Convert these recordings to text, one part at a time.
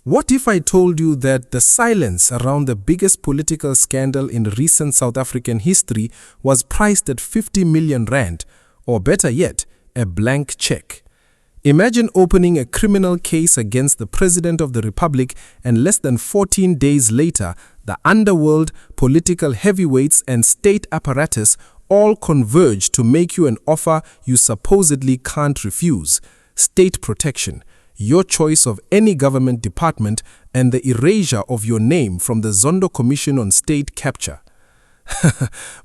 What if I told you that the silence around the biggest political scandal in recent South African history was priced at 50 million rand, or better yet, a blank check? Imagine opening a criminal case against the President of the Republic, and less than 14 days later, the underworld, political heavyweights and state apparatus all converge to make you an offer you supposedly can't refuse: state protection, your choice of any government department, and the erasure of your name from the Zondo Commission on State Capture.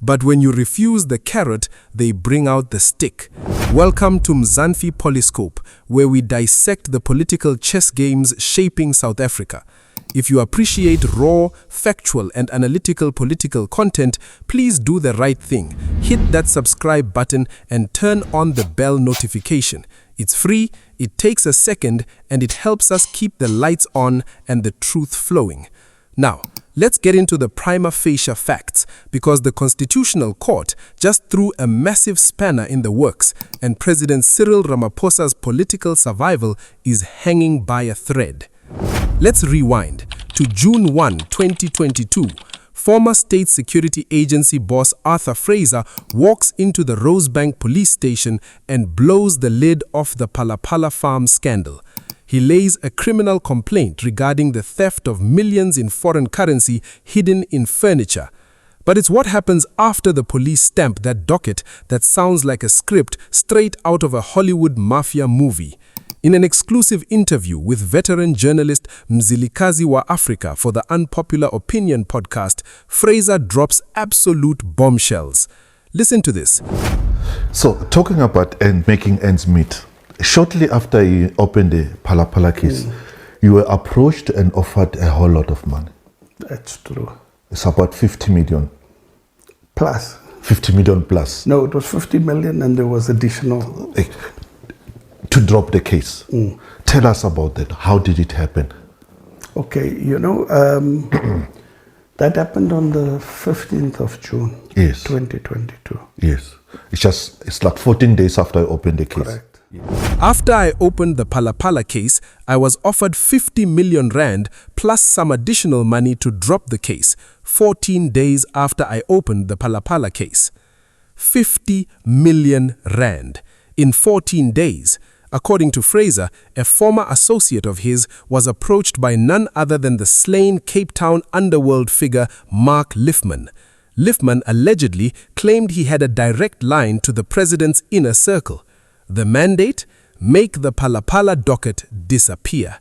But when you refuse the carrot, they bring out the stick. Welcome to Mzansi PoliScope, where we dissect the political chess games shaping South Africa. If you appreciate raw, factual, and analytical political content, please do the right thing. Hit that subscribe button and turn on the bell notification. It's free, it takes a second, and it helps us keep the lights on and the truth flowing. Now, let's get into the prima facie facts, because the Constitutional Court just threw a massive spanner in the works, and President Cyril Ramaphosa's political survival is hanging by a thread. Let's rewind to June 1, 2022. Former State Security Agency boss Arthur Fraser walks into the Rosebank police station and blows the lid off the Phala Phala farm scandal. He lays a criminal complaint regarding the theft of millions in foreign currency hidden in furniture. But it's what happens after the police stamp that docket that sounds like a script straight out of a Hollywood mafia movie. In an exclusive interview with veteran journalist Mzilikazi wa Afrika for the Unpopular Opinion podcast, Fraser drops absolute bombshells. Listen to this. So, talking about making ends meet, shortly after you opened the Phala Phala case, you were approached and offered a whole lot of money. That's true. It's about 50 million. Plus. 50 million plus. No, it was 50 million and there was additional. To drop the case. Tell us about that. How did it happen? Okay, that happened on the 15th of June, yes, 2022. Yes. It's like 14 days after I opened the case. Correct. After I opened the Phala Phala case, I was offered 50 million rand plus some additional money to drop the case, 14 days after I opened the Phala Phala case. 50 million rand in 14 days. According to Fraser, a former associate of his was approached by none other than the slain Cape Town underworld figure Mark Lifman. Lifman allegedly claimed he had a direct line to the president's inner circle. The mandate? Make the Phala Phala docket disappear.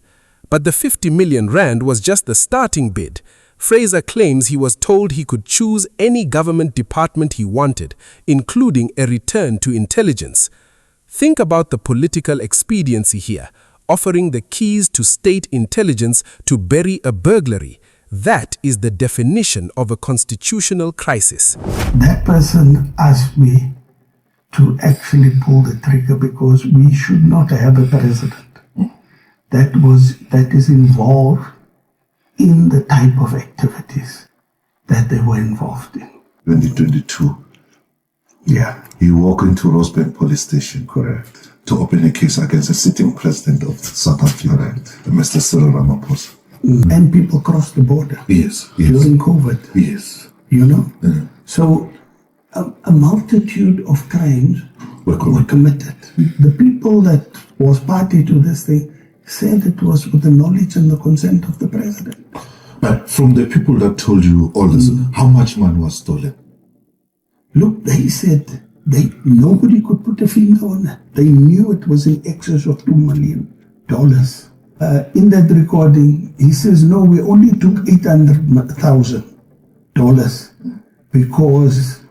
But the 50 million rand was just the starting bid. Fraser claims he was told he could choose any government department he wanted, including a return to intelligence. Think about the political expediency here, offering the keys to state intelligence to bury a burglary. That is the definition of a constitutional crisis. That person asked me to actually pull the trigger because we should not have a president that is involved in the type of activities that they were involved in. 2022. Yeah. You walk into Rosebank police station. Correct. To open a case against the sitting president of South Africa. Correct. Mr. Cyril Ramaphosa. And people cross the border. Yes. During COVID. Yes. So a multitude of crimes were committed. The people that was party to this thing said it was with the knowledge and the consent of the president. But from the people that told you all this, how much money was stolen? Look, they said nobody could put a finger on it. They knew it was in excess of $2 million. In that recording, he says, no, we only took $800,000 because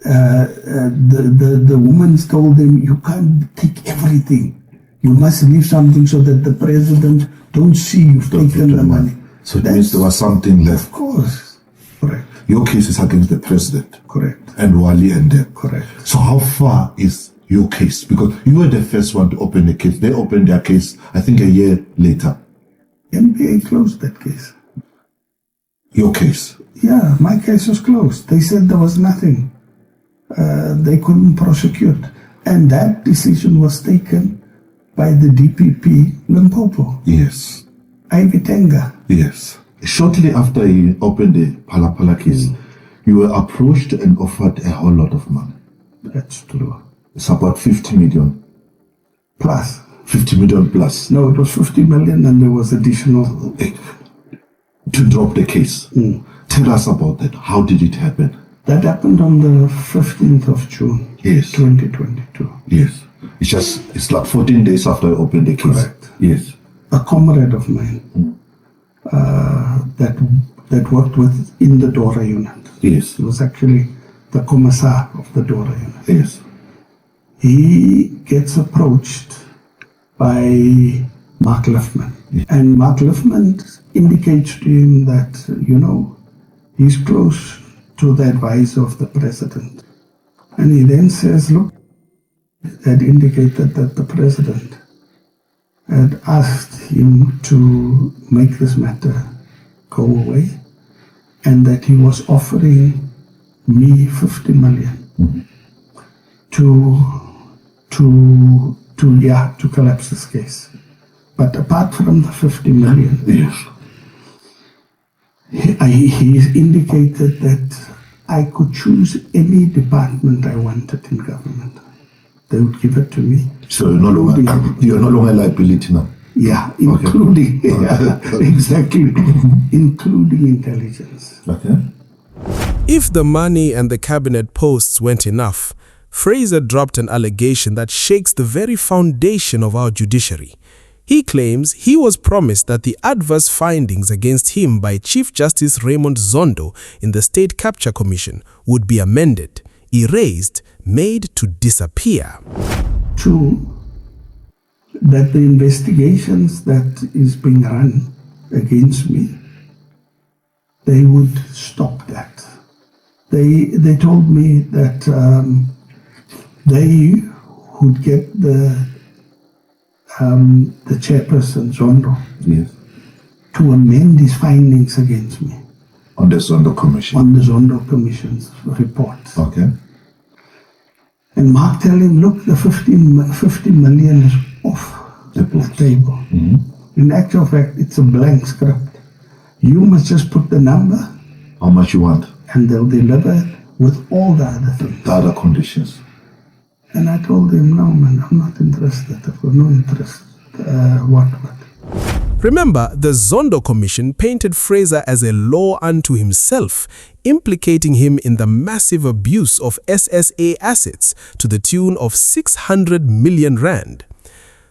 the woman told them, you can't take everything. You must leave something so that the president don't see you've taken the money. So it means there was something left. Of course. Correct. Your case is against the president. Correct. And Wali and them. Correct. So how far is your case? Because you were the first one to open the case. They opened their case, I think, a year later. NBA closed that case. Your case? Yeah, my case was closed. They said there was nothing. They couldn't prosecute. And that decision was taken by the DPP, Limpopo. Yes. Ivitenga. Yes. Shortly after he opened the Phala Phala case, you were approached and offered a whole lot of money. That's true. It's about 50 million. Plus. 50 million plus. No, it was 50 million and there was additional. To drop the case. Tell us about that. How did it happen? That happened on the 15th of June, Yes. 2022. Yes. It's like 14 days after I opened the case. Correct. Yes. A comrade of mine that worked with in the Dora unit. Yes. He was actually the commissar of the Dora unit. Yes. He gets approached by Mark Lifman. And Mark Lifman indicates to him that, he's close to the advisor of the president. And he then says, look, that indicated that the president had asked him to make this matter go away and that he was offering me 50 million to collapse this case. But apart from the 50 million, Yes. he indicated that I could choose any department I wanted in government. They would give it to me. So you're no longer a liability now. Yeah, including, exactly, including intelligence. Okay. If the money and the cabinet posts weren't enough, Fraser dropped an allegation that shakes the very foundation of our judiciary. He claims he was promised that the adverse findings against him by Chief Justice Raymond Zondo in the State Capture Commission would be amended, erased, made to disappear. Two, that the investigations that is being run against me, they would stop that. They told me that they would get the chairperson, Zondo, Yes. to amend his findings against me On the Zondo Commission. on the Zondo Commission's report. Okay. And Mark tell him, look, the 50 million is off the table. In actual fact, it's a blank script. You must just put the number How much you want? and they'll deliver it with all the other things. The other conditions. And I told him, no, man, I'm not interested. I've got no interest. What? Remember, the Zondo Commission painted Fraser as a law unto himself, implicating him in the massive abuse of SSA assets to the tune of 600 million rand.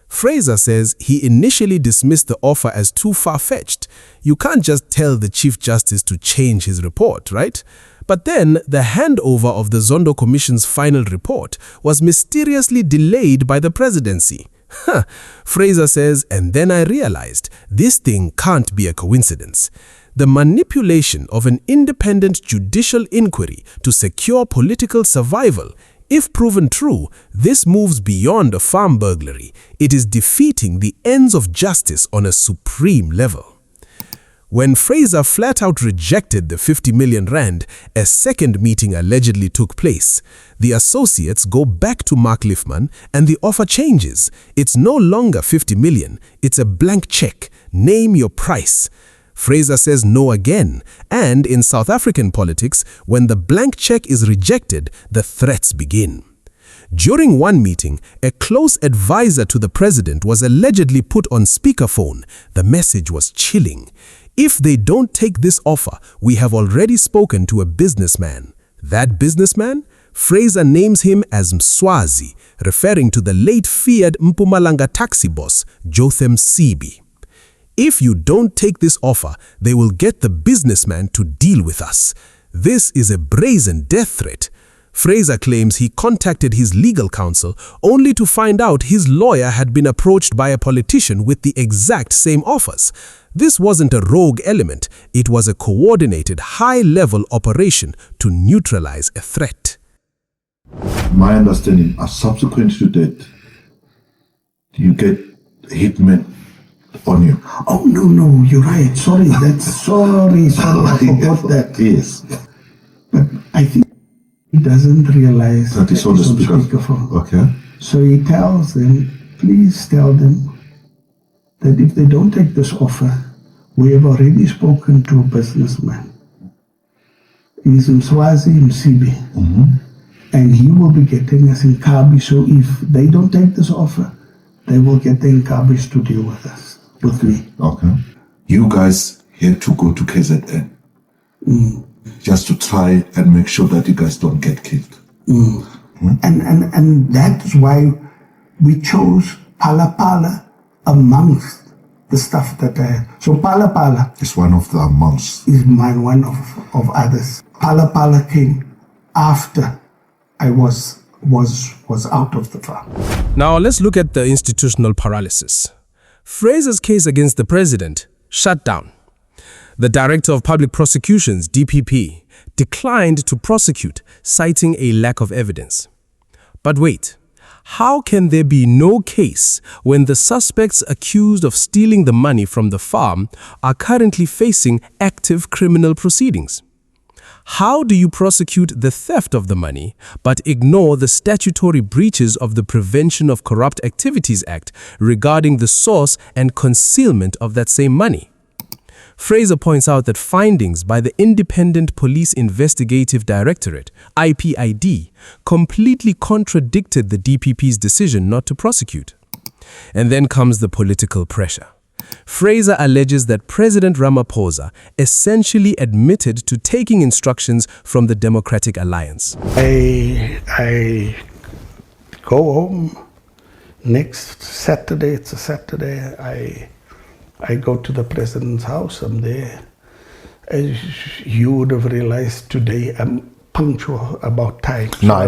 Fraser says he initially dismissed the offer as too far-fetched. You can't just tell the Chief Justice to change his report, right? But then the handover of the Zondo Commission's final report was mysteriously delayed by the presidency. Fraser says, and then I realized this thing can't be a coincidence. The manipulation of an independent judicial inquiry to secure political survival. If proven true, this moves beyond a farm burglary. It is defeating the ends of justice on a supreme level. When Fraser flat out rejected the 50 million rand, a second meeting allegedly took place. The associates go back to Mark Lifman and the offer changes. It's no longer 50 million, it's a blank check. Name your price. Fraser says no again, and in South African politics, when the blank check is rejected, the threats begin. During one meeting, a close advisor to the president was allegedly put on speakerphone. The message was chilling. If they don't take this offer, we have already spoken to a businessman. That businessman? Fraser names him as Mswazi, referring to the late feared Mpumalanga taxi boss, Jotham Sibi. If you don't take this offer, they will get the businessman to deal with us. This is a brazen death threat. Fraser claims he contacted his legal counsel only to find out his lawyer had been approached by a politician with the exact same offers. This wasn't a rogue element, it was a coordinated high-level operation to neutralize a threat. My understanding, subsequent to that, you get hitmen on you. Oh, no, you're right. Sorry, I forgot that. Yes. But I think he doesn't realize That is on the speakerphone. Okay. So he tells them, please tell them that if they don't take this offer, We have already spoken to a businessman. He's Mswazi Msibi. And he will be getting us Inkabi. So if they don't take this offer, they will get the Inkabis to deal with us, with me. Okay. You guys had to go to KZN just to try and make sure that you guys don't get killed. And that's why we chose Phala Phala amongst the stuff that I had. So Phala Phala It's one of the amongst. is one of others. Phala Phala came after I was out of the farm. Now let's look at the institutional paralysis. Fraser's case against the president shut down. The Director of Public Prosecutions, DPP, declined to prosecute, citing a lack of evidence. But wait, how can there be no case when the suspects accused of stealing the money from the farm are currently facing active criminal proceedings? How do you prosecute the theft of the money but ignore the statutory breaches of the Prevention of Corrupt Activities Act regarding the source and concealment of that same money? Fraser points out that findings by the Independent Police Investigative Directorate, IPID, completely contradicted the DPP's decision not to prosecute. And then comes the political pressure. Fraser alleges that President Ramaphosa essentially admitted to taking instructions from the Democratic Alliance. I go home next Saturday. It's a Saturday. I go to the president's house. I'm there. As you would have realized today, I'm punctual about time. So No, I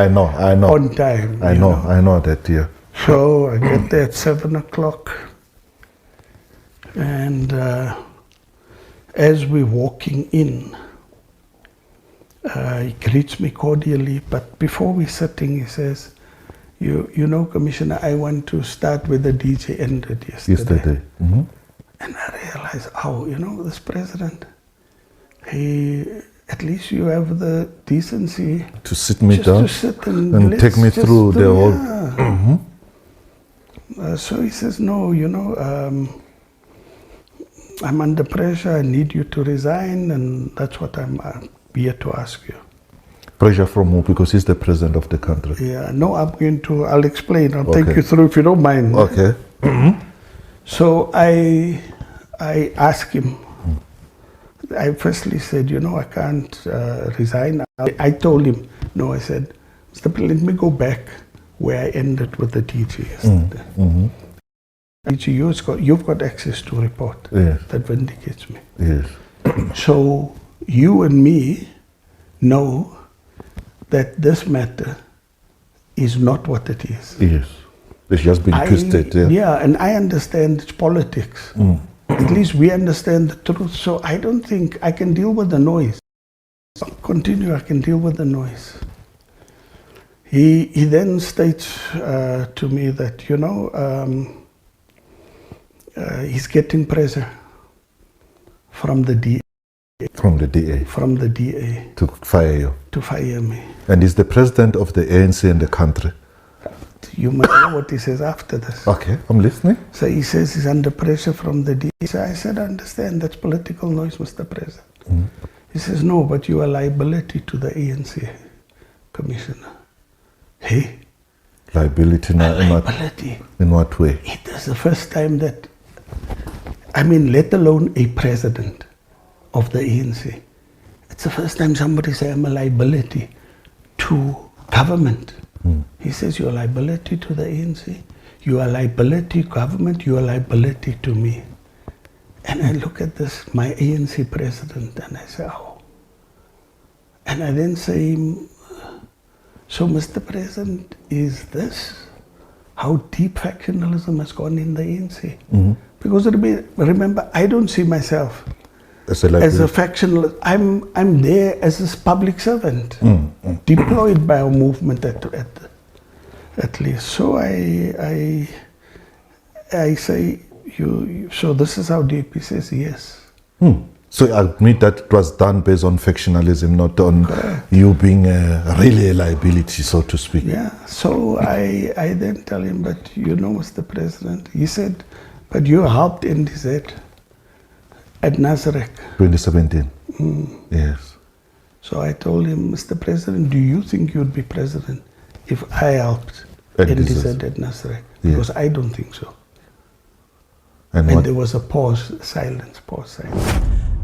know. On time. I know that, yeah. So I get there at 7 o'clock. And as we're walking in, he greets me cordially. But before we're sitting, he says, you know, Commissioner, I want to start with the DJ ended yesterday. And I realized, this president, at least you have the decency To sit me just down to sit and take me through the whole... So he says, no, I'm under pressure. I need you to resign, and that's what I'm here to ask you. Pressure from who? Because he's the president of the country. Yeah, no, I'll explain. I'll take you through if you don't mind. Okay. So I asked him. I firstly said, I can't resign. I told him, no, I said, Mr. President, let me go back where I ended with the DG yesterday. You've got access to a report that vindicates me. Yes. So you and me know that this matter is not what it is. Yes. It's just been twisted. Yeah, and I understand it's politics. At least we understand the truth. So I don't think I can deal with the noise. I can deal with the noise. He then states to me that, he's getting pressure from the DA. From the DA. From the DA. To fire you. To fire me. And he's the president of the ANC in the country. You might know what he says after this. Okay, I'm listening. So he says he's under pressure from the DA. So I said, I understand, that's political noise, Mr. President. He says, no, but you are a liability to the ANC, Commissioner. Hey? Liability? Liability. In what way? It is the first time that, let alone a president of the ANC. It's the first time somebody says I'm a liability to government. He says you're a liability to the ANC, you are a liability to government, you are a liability to me. And I look at this, my ANC president, and I say, oh. And I then say, so Mr. President, is this how deep factionalism has gone in the ANC? Because remember, I don't see myself as a factional. I'm there as a public servant, deployed by our movement at least. So I say, so this is how DP says yes. So I admit that it was done based on factionalism, not on you being really a liability, so to speak. Yeah, so I then tell him, but Mr. President, he said, but you helped NDZ At Nasrec. 2017. Yes. So I told him, Mr. President, do you think you'd be president if I helped At in this- dissent at Nasrec? Yeah. Because I don't think so. And And what? there was a pause, silence.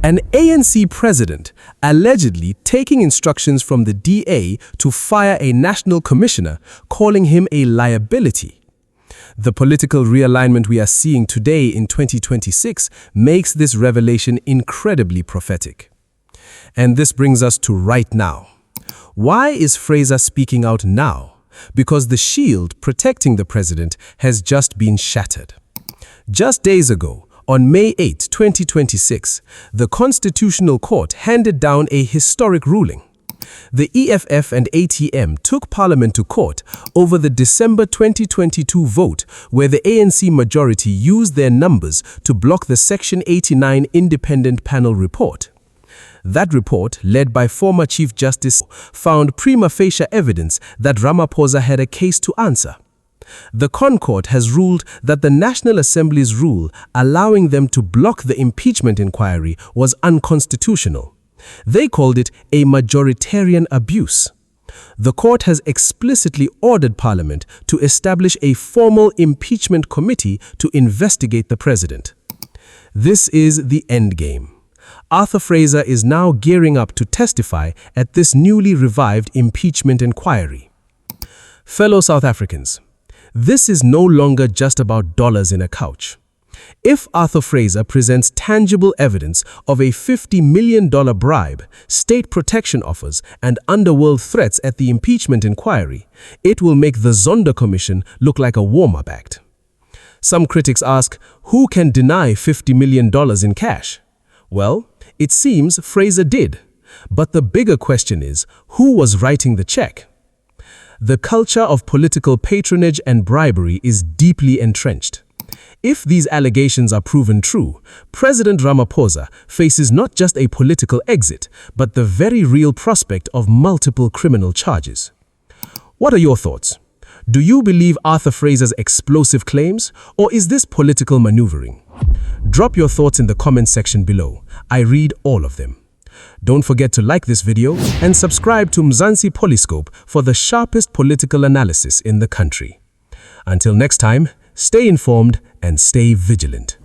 An ANC president allegedly taking instructions from the DA to fire a national commissioner, calling him a liability. The political realignment we are seeing today in 2026 makes this revelation incredibly prophetic. And this brings us to right now. Why is Fraser speaking out now? Because the shield protecting the president has just been shattered. Just days ago, on May 8, 2026, the Constitutional Court handed down a historic ruling. The EFF and ATM took Parliament to court over the December 2022 vote where the ANC majority used their numbers to block the Section 89 Independent Panel report. That report, led by former Chief Justice, found prima facie evidence that Ramaphosa had a case to answer. The ConCourt has ruled that the National Assembly's rule allowing them to block the impeachment inquiry was unconstitutional. They called it a majoritarian abuse. The court has explicitly ordered Parliament to establish a formal impeachment committee to investigate the president. This is the endgame. Arthur Fraser is now gearing up to testify at this newly revived impeachment inquiry. Fellow South Africans, this is no longer just about dollars in a couch. If Arthur Fraser presents tangible evidence of a $50 million bribe, state protection offers, and underworld threats at the impeachment inquiry, it will make the Zondo Commission look like a warm-up act. Some critics ask, who can deny $50 million in cash? Well, it seems Fraser did. But the bigger question is, who was writing the check? The culture of political patronage and bribery is deeply entrenched. If these allegations are proven true, President Ramaphosa faces not just a political exit, but the very real prospect of multiple criminal charges. What are your thoughts? Do you believe Arthur Fraser's explosive claims, or is this political maneuvering? Drop your thoughts in the comments section below. I read all of them. Don't forget to like this video and subscribe to Mzansi PoliScope for the sharpest political analysis in the country. Until next time, stay informed and stay vigilant.